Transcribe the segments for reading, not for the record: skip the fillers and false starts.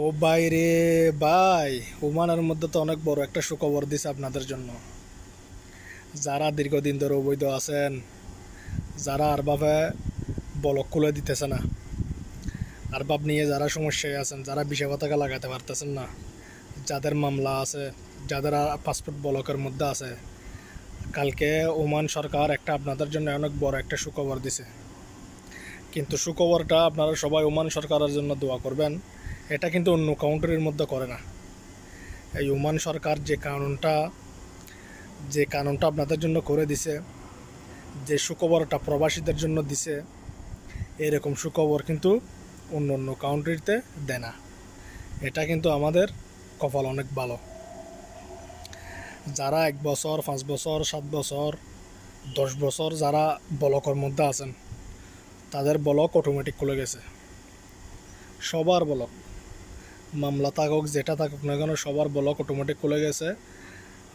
ও ভাই রে ভাই, ওমানের মধ্যে তো অনেক বড় একটা সুখবর দিছে আপনাদের জন্য। যারা দীর্ঘদিন ধরে অবৈধ আছেন, যারা আরবাবে বলক খুলে দিতেছে না, আরবাব নিয়ে যারা সমস্যায় আছেন, যারা বিষয় পতাকা লাগাতে পারতেছেন না, যাদের মামলা আছে, যাদের পাসপোর্ট বলকের মধ্যে আছে, কালকে ওমান সরকার একটা আপনাদের জন্য অনেক বড় একটা সুখবর দিছে। কিন্তু সুখবরটা আপনারা সবাই ওমান সরকারের জন্য দোয়া করবেন। এটা কিন্তু অন্য কাউন্ট্রির মধ্যে করে না। এই ওমান সরকার যে কানুনটা আপনাদের জন্য করে দিছে, যে সুখবরটা প্রবাসীদের জন্য দিছে, এরকম সুখবর কিন্তু অন্য অন্য কাউন্ট্রিতে দেয় না। এটা কিন্তু আমাদের কপাল অনেক ভালো। যারা 1 বছর, 5 বছর, 7 বছর, 10 বছর যারা ব্লকের মধ্যে আছেন, তাদের ব্লক অটোমেটিক খুলে গেছে। সবার ব্লক, মামলা থাকুক যেটা থাকুক না কেন, সবার ব্লক অটোমেটিক খুলে গেছে।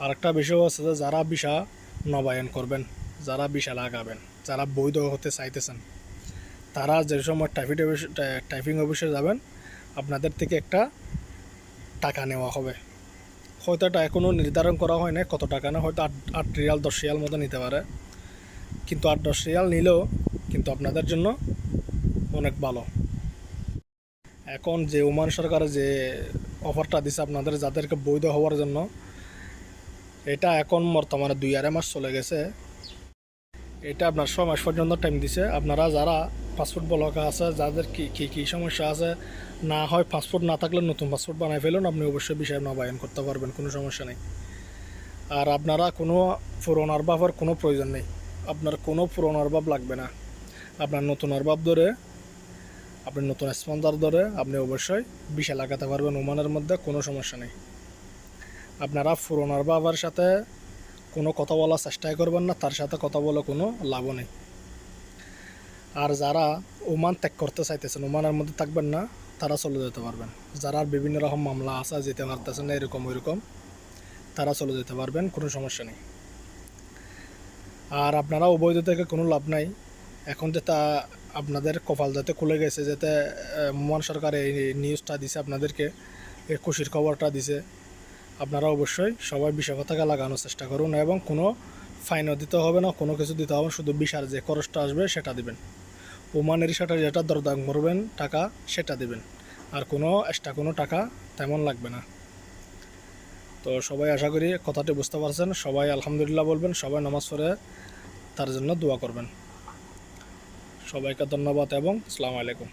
আরেকটা বিষয় আছে যে যারা ভিসা নবায়ন করবেন, যারা ভিসা লাগাবেন, যারা বৈধ হতে চাইতেছেন, তারা যে সময় টাইপিং অফিসে যাবেন, আপনাদের থেকে একটা টাকা নেওয়া হবে। হয়তো এটা এখনও নির্ধারণ করা হয় না কত টাকা না, হয়তো 8 রিয়াল 10 রিয়াল মতো নিতে পারে। কিন্তু 8-10 রিয়াল নিলেও কিন্তু আপনাদের জন্য অনেক ভালো। এখন যে ওমান সরকার যে অফারটা দিছে আপনাদের, যাদেরকে বৈধ হওয়ার জন্য, এটা এখন বর্তমানে 2-2.5 মাস চলে গেছে। এটা আপনার 6 মাস পর্যন্ত টাইম দিছে। আপনারা যারা পাসপোর্ট ব্লকে আছে, যাদের কি সমস্যা আছে, না হয় পাসপোর্ট না থাকলে নতুন পাসপোর্ট বানাই ফেলুন, আপনি অবশ্যই বিষয় নবায়ন করতে পারবেন, কোনো সমস্যা নেই। আর আপনারা কোনো পুরনো আরবাবের কোনো প্রয়োজন নেই, আপনার কোনো পুরনো আরবাব লাগবে না। আপনার নতুন আরবাব ধরে, আপনি নতুন স্পন্সর ধরে আপনি অবশ্যই বিষয় লাগাতে পারবেন ওমানের মধ্যে, কোনো সমস্যা নেই। আপনারা পুরনো আরবাবের সাথে কোনো কথা বলার চেষ্টাই করবেন না, তার সাথে কথা বলে কোনো লাভও নেই। আর যারা ওমান ত্যাগ করতে চাইতেছেন, ওমানের মধ্যে থাকবেন না, তারা চলে যেতে পারবেন। যারা বিভিন্ন রকম মামলা আছে, যেতে পারতেছেন না এরকম ওইরকম, তারা চলে যেতে পারবেন, কোনো সমস্যা নেই। আর আপনারা অবৈধ থেকে কোনো লাভ নাই। এখন যেটা আপনাদের কপাল যাতে খুলে গেছে, যাতে ওমান সরকার এই নিউজটা দিছে আপনাদেরকে, এই খুশির খবরটা দিছে, আপনারা অবশ্যই সবাই বিষয় পতাকা লাগানোর চেষ্টা করুন। এবং কোনো ফাইনও দিতে হবে না, কোনো কিছু দিতে হবে না, শুধু ভিসার যে খরচটা আসবে সেটা দিবেন। ওমানের সাথে যেটা দরদাম করবেন টাকা, সেটা দিবেন। আর কোনো এক্সট্রা কোনো টাকা তেমন লাগবে না। তো সবাই আশা করি কথাটি বুঝতে পারছেন। সবাই আলহামদুলিল্লাহ বলবেন, সবাই নামাজ পড়ে তার জন্য দোয়া করবেন। সবাইকে ধন্যবাদ এবং আসসালামু আলাইকুম।